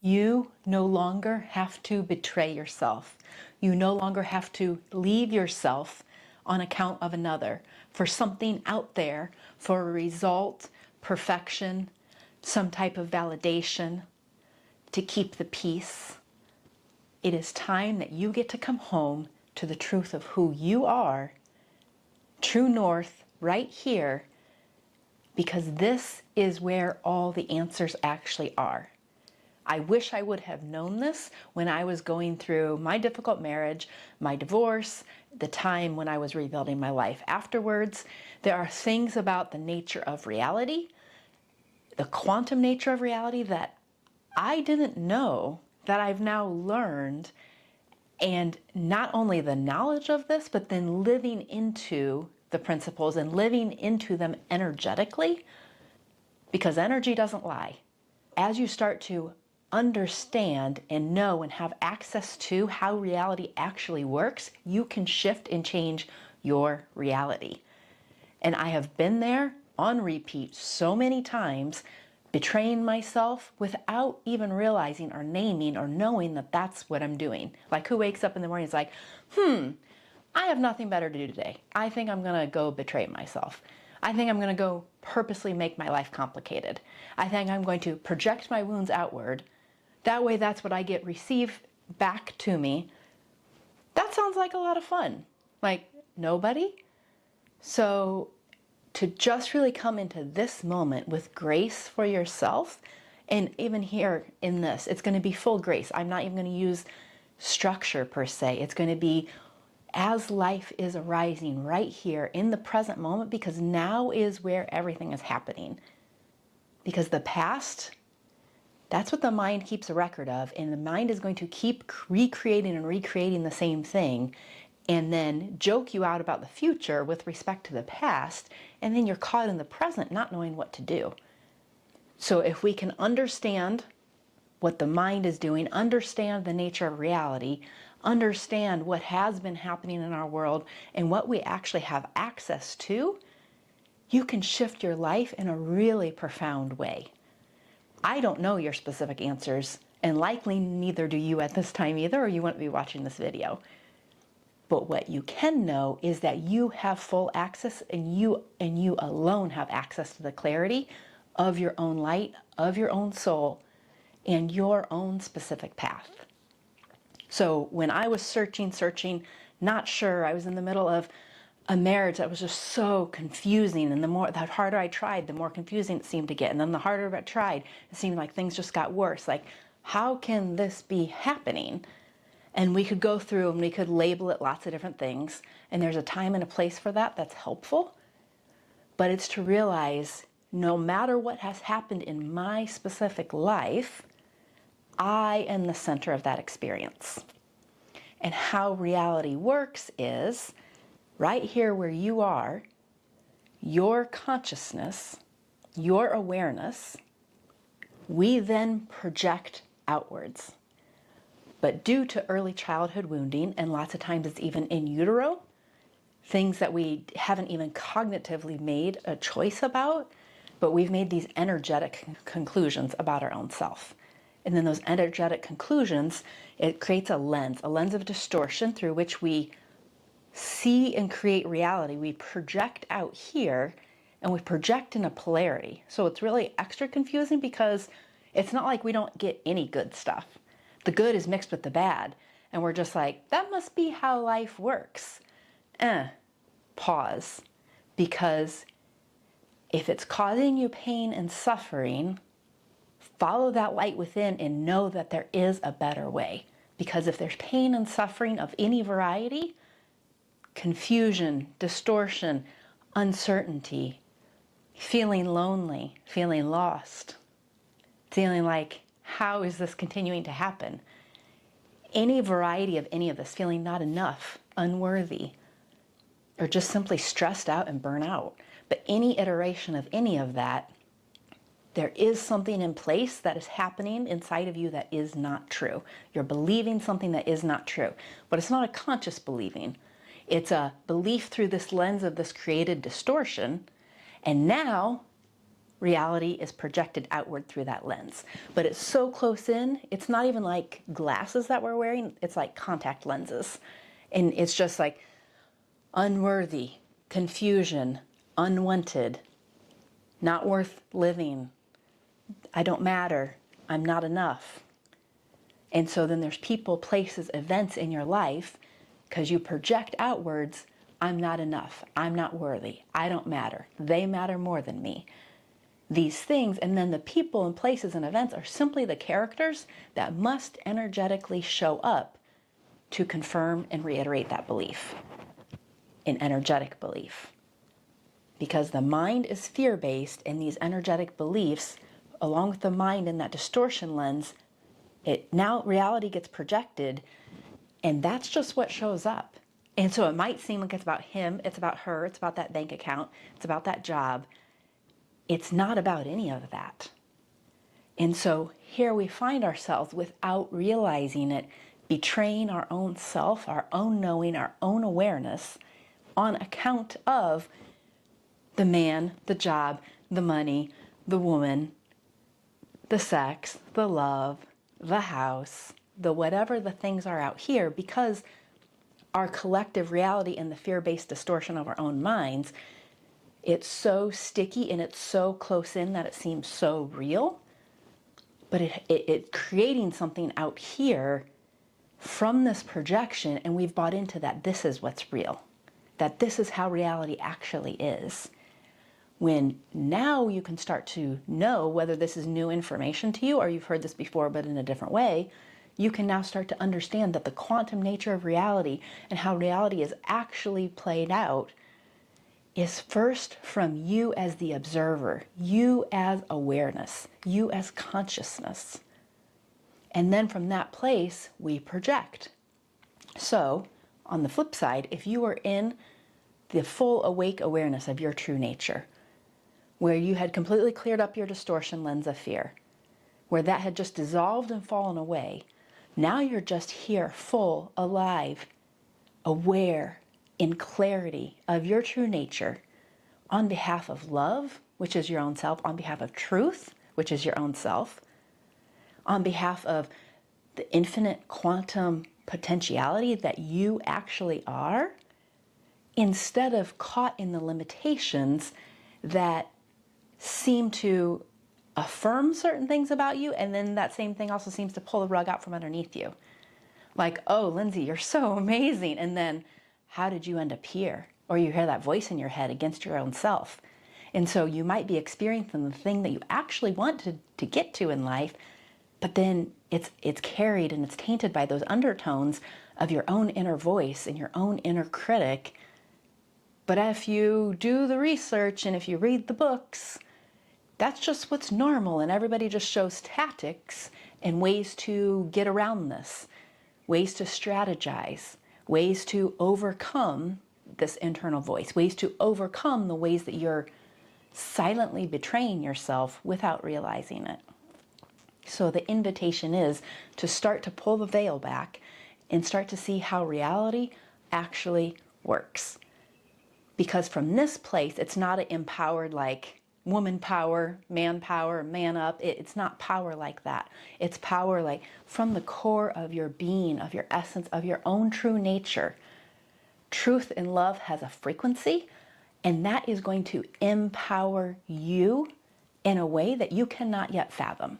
You no longer have to betray yourself. You no longer have to leave yourself on account of another, for something out there, for a result, perfection, some type of validation, to keep the peace. It is time that you get to come home to the truth of who you are, true north, right here, because this is where all the answers actually are. I wish I would have known this when I was going through my difficult marriage, my divorce, the time when I was rebuilding my life afterwards. There are things about the nature of reality, the quantum nature of reality, that I didn't know, that I've now learned. And not only the knowledge of this, but then living into the principles and living into them energetically, because energy doesn't lie. As you start to understand and know and have access to how reality actually works, you can shift and change your reality. And I have been there on repeat so many times, betraying myself without even realizing or naming or knowing that that's what I'm doing. Like, who wakes up in the morning and is like, I have nothing better to do today. I think I'm going to go betray myself. I think I'm going to go purposely make my life complicated. I think I'm going to project my wounds outward. That way, that's what I get received back to me. That sounds like a lot of fun. Like, nobody? So, to just really come into this moment with grace for yourself, and even here in this, it's going to be full grace. I'm not even going to use structure per se. It's going to be as life is arising right here in the present moment, because now is where everything is happening. Because the past, that's what the mind keeps a record of, and the mind is going to keep recreating and recreating the same thing, and then joke you out about the future with respect to the past, and then you're caught in the present not knowing what to do. So if we can understand what the mind is doing, understand the nature of reality, understand what has been happening in our world and what we actually have access to, you can shift your life in a really profound way. I don't know your specific answers, and likely neither do you at this time either, or you wouldn't be watching this video. But what you can know is that you have full access, and you alone have access to the clarity of your own light, of your own soul, and your own specific path. So when I was searching, not sure, I was in the middle of a marriage that was just so confusing, and the harder I tried, the more confusing it seemed to get, and then the harder I tried, it seemed like things just got worse. Like, how can this be happening? And we could go through and we could label it lots of different things, and there's a time and a place for that that's helpful. But it's to realize, no matter what has happened in my specific life, I am the center of that experience. And how reality works is, right here where you are, your consciousness, your awareness, we then project outwards. But due to early childhood wounding, and lots of times it's even in utero, things that we haven't even cognitively made a choice about, but we've made these energetic conclusions about our own self. And then those energetic conclusions, it creates a lens of distortion through which we see and create reality. We project out here, and we project in a polarity. So it's really extra confusing, because it's not like we don't get any good stuff. The good is mixed with the bad, and we're just like, that must be how life works. Pause. Because if it's causing you pain and suffering, follow that light within and know that there is a better way. Because if there's pain and suffering of any variety, confusion, distortion, uncertainty, feeling lonely, feeling lost, feeling like, how is this continuing to happen? Any variety of any of this, feeling not enough, unworthy, or just simply stressed out and burnt out. But any iteration of any of that, there is something in place that is happening inside of you that is not true. You're believing something that is not true. But it's not a conscious believing. It's a belief through this lens of this created distortion. And now reality is projected outward through that lens. But it's so close in, it's not even like glasses that we're wearing, it's like contact lenses. And it's just like unworthy, confusion, unwanted, not worth living, I don't matter, I'm not enough. And so then there's people, places, events in your life, because you project outwards, I'm not enough, I'm not worthy, I don't matter, they matter more than me. These things, and then the people and places and events are simply the characters that must energetically show up to confirm and reiterate that belief, an energetic belief. Because the mind is fear-based, and these energetic beliefs, along with the mind in that distortion lens, now reality gets projected, and that's just what shows up. And so it might seem like it's about him, it's about her, it's about that bank account, it's about that job. It's not about any of that. And so here we find ourselves, without realizing it, betraying our own self, our own knowing, our own awareness, on account of the man, the job, the money, the woman, the sex, the love, the house, the whatever the things are out here, because our collective reality and the fear-based distortion of our own minds, it's so sticky and it's so close in that it seems so real, but it's creating something out here from this projection, and we've bought into that this is what's real, that this is how reality actually is. When now you can start to know whether this is new information to you or you've heard this before but in a different way, you can now start to understand that the quantum nature of reality and how reality is actually played out is first from you as the observer, you as awareness, you as consciousness. And then from that place, we project. So, on the flip side, if you are in the full awake awareness of your true nature, where you had completely cleared up your distortion lens of fear, where that had just dissolved and fallen away, now you're just here, full, alive, aware, in clarity of your true nature, on behalf of love, which is your own self, on behalf of truth, which is your own self, on behalf of the infinite quantum potentiality that you actually are, instead of caught in the limitations that seem to affirm certain things about you, and then that same thing also seems to pull the rug out from underneath you. Like, oh, Lindsay, you're so amazing. And then, how did you end up here? Or you hear that voice in your head against your own self. And so you might be experiencing the thing that you actually want to get to in life, but then it's carried and it's tainted by those undertones of your own inner voice and your own inner critic. But if you do the research and if you read the books, that's just what's normal, and everybody just shows tactics and ways to get around this, ways to strategize, ways to overcome this internal voice, ways to overcome the ways that you're silently betraying yourself without realizing it. So the invitation is to start to pull the veil back and start to see how reality actually works. Because from this place, it's not an empowered like woman power, man up. It's not power like that. It's power like from the core of your being, of your essence, of your own true nature. Truth and love has a frequency, and that is going to empower you in a way that you cannot yet fathom.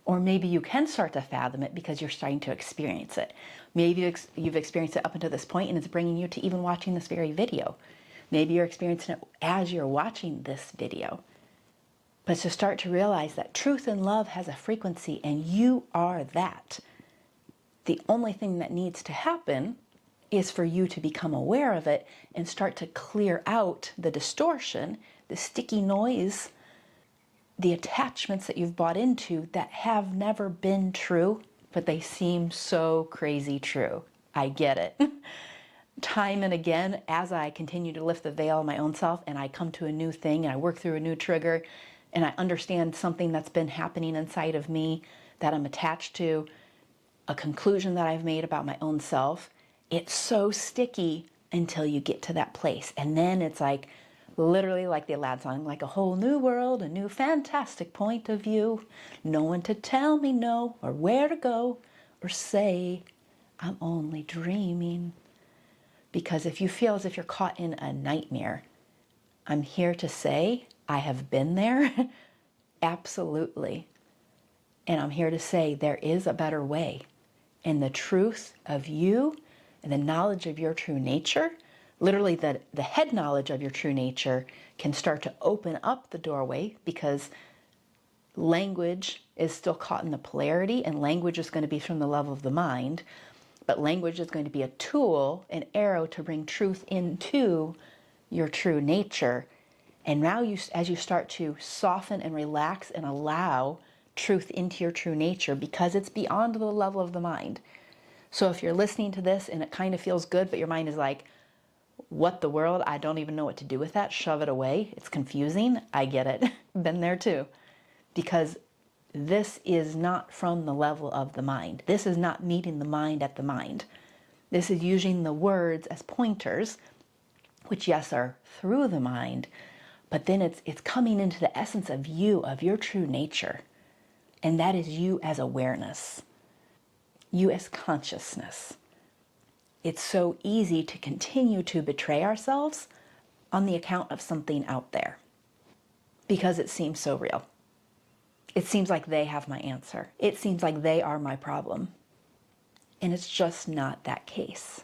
Or maybe you can start to fathom it because you're starting to experience it. Maybe you've experienced it up until this point and it's bringing you to even watching this very video. Maybe you're experiencing it as you're watching this video. But to start to realize that truth and love has a frequency and you are that. The only thing that needs to happen is for you to become aware of it and start to clear out the distortion, the sticky noise, the attachments that you've bought into that have never been true, but they seem so crazy true. I get it. Time and again, as I continue to lift the veil of my own self and I come to a new thing and I work through a new trigger and I understand something that's been happening inside of me that I'm attached to, a conclusion that I've made about my own self, it's so sticky until you get to that place. And then it's like Literally like the Aladdin song, like a whole new world, a new fantastic point of view. No one to tell me no, or where to go, or say I'm only dreaming. Because if you feel as if you're caught in a nightmare, I'm here to say I have been there. Absolutely. And I'm here to say there is a better way. And the truth of you and the knowledge of your true nature, literally the head knowledge of your true nature, can start to open up the doorway, because language is still caught in the polarity, and language is going to be from the level of the mind, but language is going to be a tool, an arrow to bring truth into your true nature. And now as you start to soften and relax and allow truth into your true nature, because it's beyond the level of the mind. So if you're listening to this and it kind of feels good, but your mind is like, what the world? I don't even know what to do with that. Shove it away. It's confusing. I get it. Been there too. Because this is not from the level of the mind. This is not meeting the mind at the mind. This is using the words as pointers, which yes are through the mind, but then it's coming into the essence of you, of your true nature. And that is you as awareness, you as consciousness. It's so easy to continue to betray ourselves on the account of something out there, because it seems so real. It seems like they have my answer. It seems like they are my problem. And it's just not that case.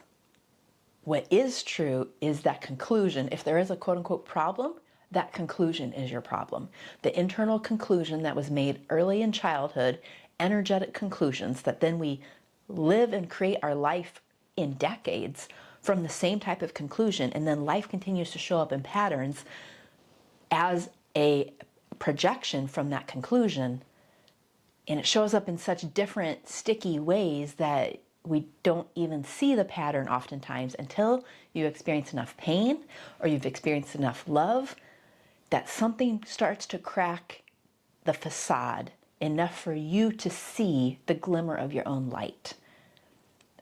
What is true is that conclusion. If there is a quote unquote problem, that conclusion is your problem. The internal conclusion that was made early in childhood, energetic conclusions that then we live and create our life in decades from the same type of conclusion, and then life continues to show up in patterns as a projection from that conclusion, and it shows up in such different sticky ways that we don't even see the pattern oftentimes until you experience enough pain or you've experienced enough love that something starts to crack the facade enough for you to see the glimmer of your own light.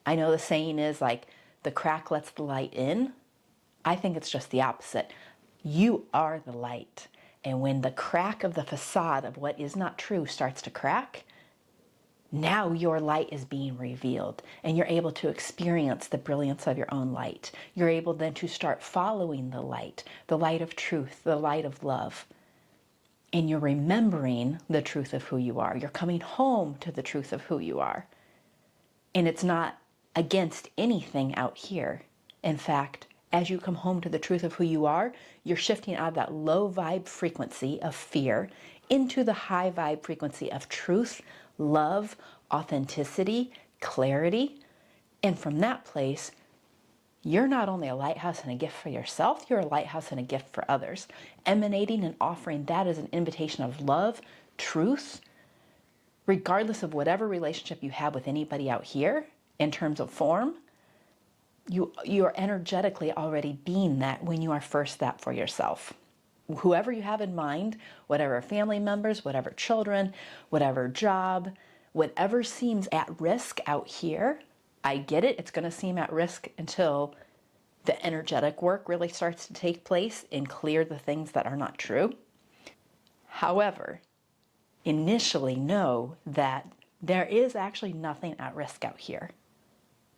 I know the saying is like, the crack lets the light in. I think it's just the opposite. You are the light. And when the crack of the facade of what is not true starts to crack, now your light is being revealed, and you're able to experience the brilliance of your own light. You're able then to start following the light of truth, the light of love. And you're remembering the truth of who you are. You're coming home to the truth of who you are. And it's not against anything out here. In fact, as you come home to the truth of who you are, you're shifting out of that low vibe frequency of fear into the high vibe frequency of truth, love, authenticity, clarity. And from that place, you're not only a lighthouse and a gift for yourself, you're a lighthouse and a gift for others. Emanating and offering that as an invitation of love, truth, regardless of whatever relationship you have with anybody out here in terms of form, you are energetically already being that when you are first that for yourself. Whoever you have in mind, whatever family members, whatever children, whatever job, whatever seems at risk out here, I get it. It's going to seem at risk until the energetic work really starts to take place and clear the things that are not true. However, initially know that there is actually nothing at risk out here.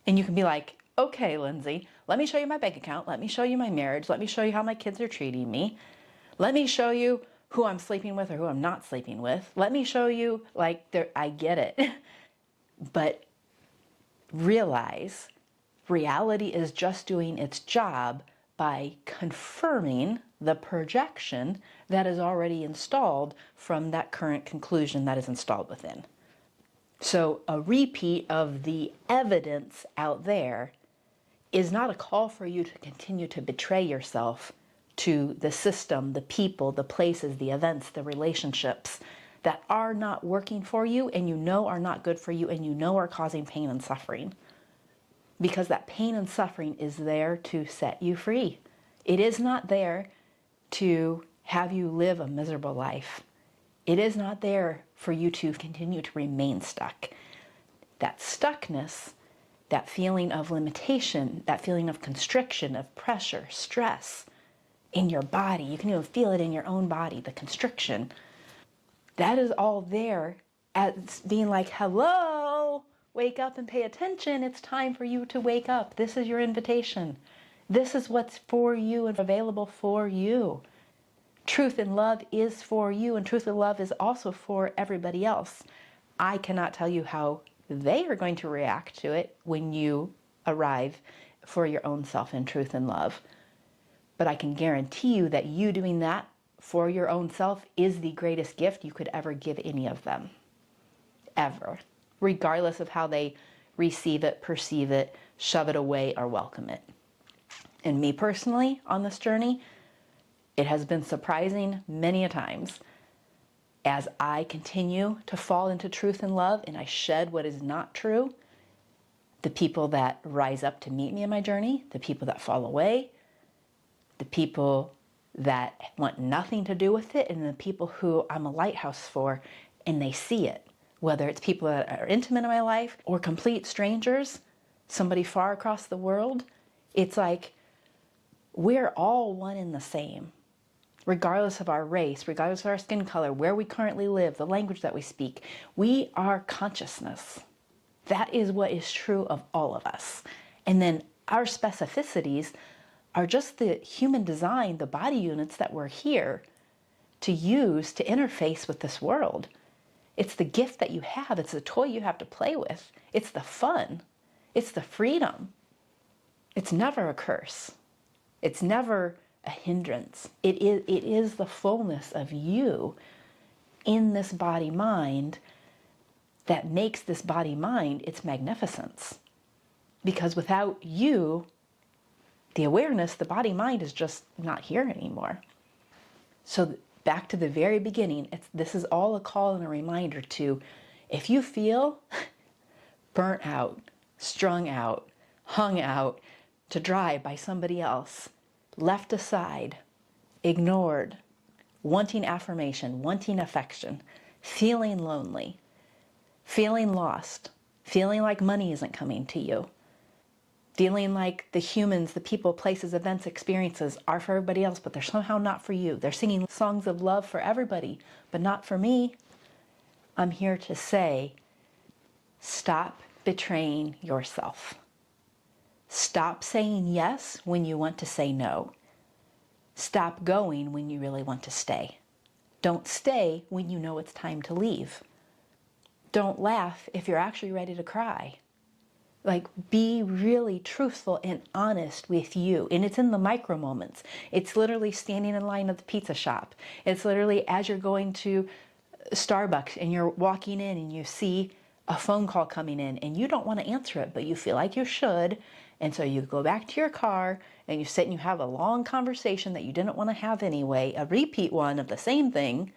And you can be like, okay, Lindsay, let me show you my bank account. Let me show you my marriage. Let me show you how my kids are treating me. Let me show you who I'm sleeping with or who I'm not sleeping with. Let me show you, I get it. But realize reality is just doing its job by confirming the projection that is already installed from that current conclusion that is installed within. So a repeat of the evidence out there is not a call for you to continue to betray yourself to the system, the people, the places, the events, the relationships that are not working for you and you know are not good for you and you know are causing pain and suffering. Because that pain and suffering is there to set you free. It is not there to have you live a miserable life. It is not there for you to continue to remain stuck. That stuckness, that feeling of limitation, that feeling of constriction, of pressure, stress, in your body. You can even feel it in your own body, the constriction. That is all there as being like, hello, wake up and pay attention. It's time for you to wake up. This is your invitation. This is what's for you and available for you. Truth and love is for you, and truth and love is also for everybody else. I cannot tell you how they are going to react to it when you arrive for your own self in truth and love. But I can guarantee you that you doing that for your own self is the greatest gift you could ever give any of them. Ever. Regardless of how they receive it, perceive it, shove it away, or welcome it. And me personally, on this journey, it has been surprising many a times as I continue to fall into truth and love and I shed what is not true. The people that rise up to meet me in my journey, the people that fall away, the people that want nothing to do with it, and the people who I'm a lighthouse for and they see it. Whether it's people that are intimate in my life or complete strangers, somebody far across the world, it's like we're all one and the same. Regardless of our race, regardless of our skin color, where we currently live, the language that we speak, we are consciousness. That is what is true of all of us. And then our specificities are just the human design, the body units that we're here to use to interface with this world. It's the gift that you have. It's the toy you have to play with. It's the fun. It's the freedom. It's never a curse. It's never a hindrance. It is the fullness of you in this body-mind that makes this body-mind its magnificence. Because without you, the awareness, the body-mind is just not here anymore. So back to the very beginning, this is all a call and a reminder to, if you feel burnt out, strung out, hung out to dry by somebody else, left aside, ignored, wanting affirmation, wanting affection, feeling lonely, feeling lost, feeling like money isn't coming to you, feeling like the humans, the people, places, events, experiences are for everybody else, but they're somehow not for you. They're singing songs of love for everybody, but not for me. I'm here to say, stop betraying yourself. Stop saying yes when you want to say no. Stop going when you really want to stay. Don't stay when you know it's time to leave. Don't laugh if you're actually ready to cry. Like, be really truthful and honest with you. And it's in the micro moments. It's literally standing in line at the pizza shop. It's literally as you're going to Starbucks and you're walking in and you see a phone call coming in and you don't want to answer it, but you feel like you should. And so you go back to your car and you sit and you have a long conversation that you didn't want to have anyway, a repeat one of the same thing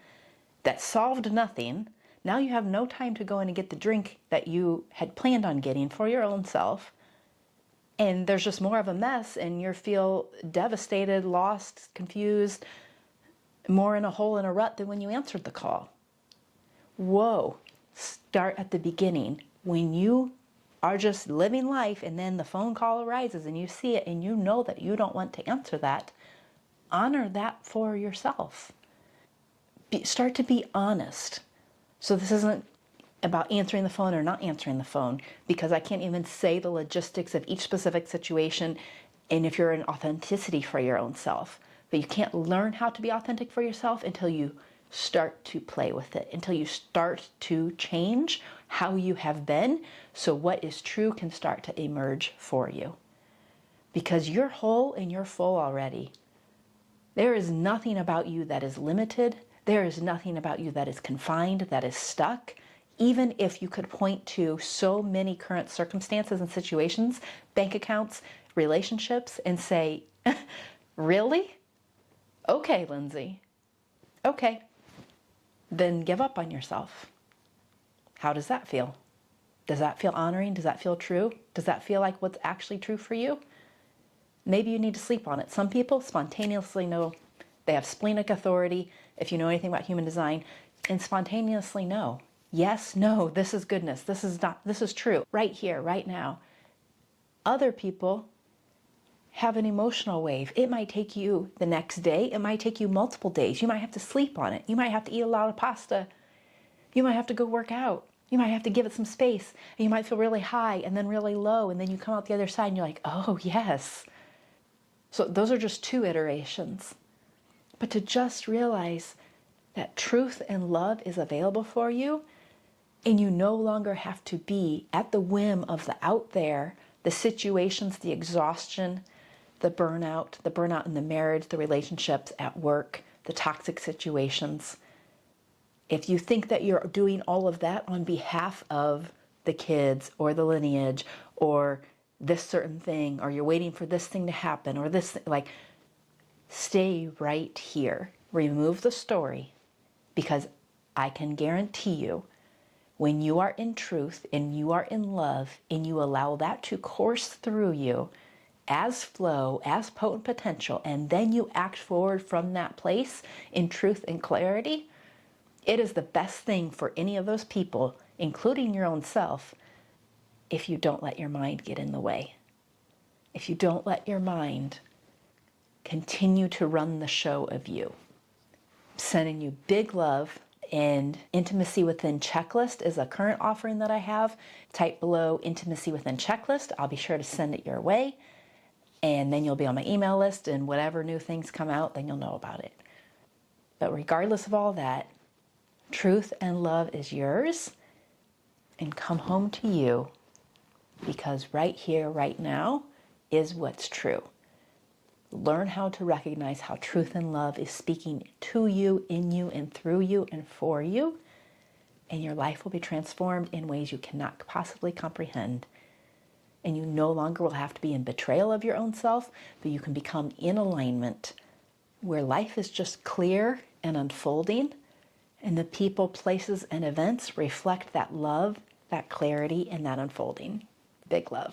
that solved nothing. Now you have no time to go in and get the drink that you had planned on getting for your own self. And there's just more of a mess and you feel devastated, lost, confused, more in a hole in a rut than when you answered the call. Whoa, start at the beginning. When you are just living life and then the phone call arises and you see it and you know that you don't want to answer that, honor that for yourself. Start to be honest. So this isn't about answering the phone or not answering the phone, because I can't even say the logistics of each specific situation and if you're in authenticity for your own self. But you can't learn how to be authentic for yourself until you start to play with it, until you start to change how you have been, so what is true can start to emerge for you. Because you're whole and you're full already. There is nothing about you that is limited. There is nothing about you that is confined, that is stuck. Even if you could point to so many current circumstances and situations, bank accounts, relationships, and say, really? Okay, Lindsay. Okay. Then give up on yourself. How does that feel? Does that feel honoring? Does that feel true? Does that feel like what's actually true for you? Maybe you need to sleep on it. Some people spontaneously know. They have splenic authority, if you know anything about human design, and spontaneously know. Yes, no, this is goodness. This is not, this is true. Right here, right now. Other people have an emotional wave. It might take you the next day. It might take you multiple days. You might have to sleep on it. You might have to eat a lot of pasta. You might have to go work out. You might have to give it some space. And you might feel really high and then really low. And then you come out the other side and you're like, oh, yes. So those are just 2 iterations. But to just realize that truth and love is available for you, and you no longer have to be at the whim of the out there, the situations, the exhaustion, the burnout in the marriage, the relationships at work, the toxic situations. If you think that you're doing all of that on behalf of the kids or the lineage or this certain thing, or you're waiting for this thing to happen, or this, stay right here. Remove the story, because I can guarantee you, when you are in truth and you are in love and you allow that to course through you as flow, as potent potential, and then you act forward from that place in truth and clarity, it is the best thing for any of those people, including your own self, if you don't let your mind get in the way. If you don't let your mind continue to run the show of you. I'm sending you big love, and Intimacy Within Checklist is a current offering that I have. Type below Intimacy Within Checklist. I'll be sure to send it your way, and then you'll be on my email list, and whatever new things come out, then you'll know about it. But regardless of all that, truth and love is yours, and come home to you, because right here, right now, is what's true. Learn how to recognize how truth and love is speaking to you, in you, and through you, and for you, and your life will be transformed in ways you cannot possibly comprehend. And you no longer will have to be in betrayal of your own self, but you can become in alignment, where life is just clear and unfolding, and the people, places, and events reflect that love, that clarity, and that unfolding. Big love.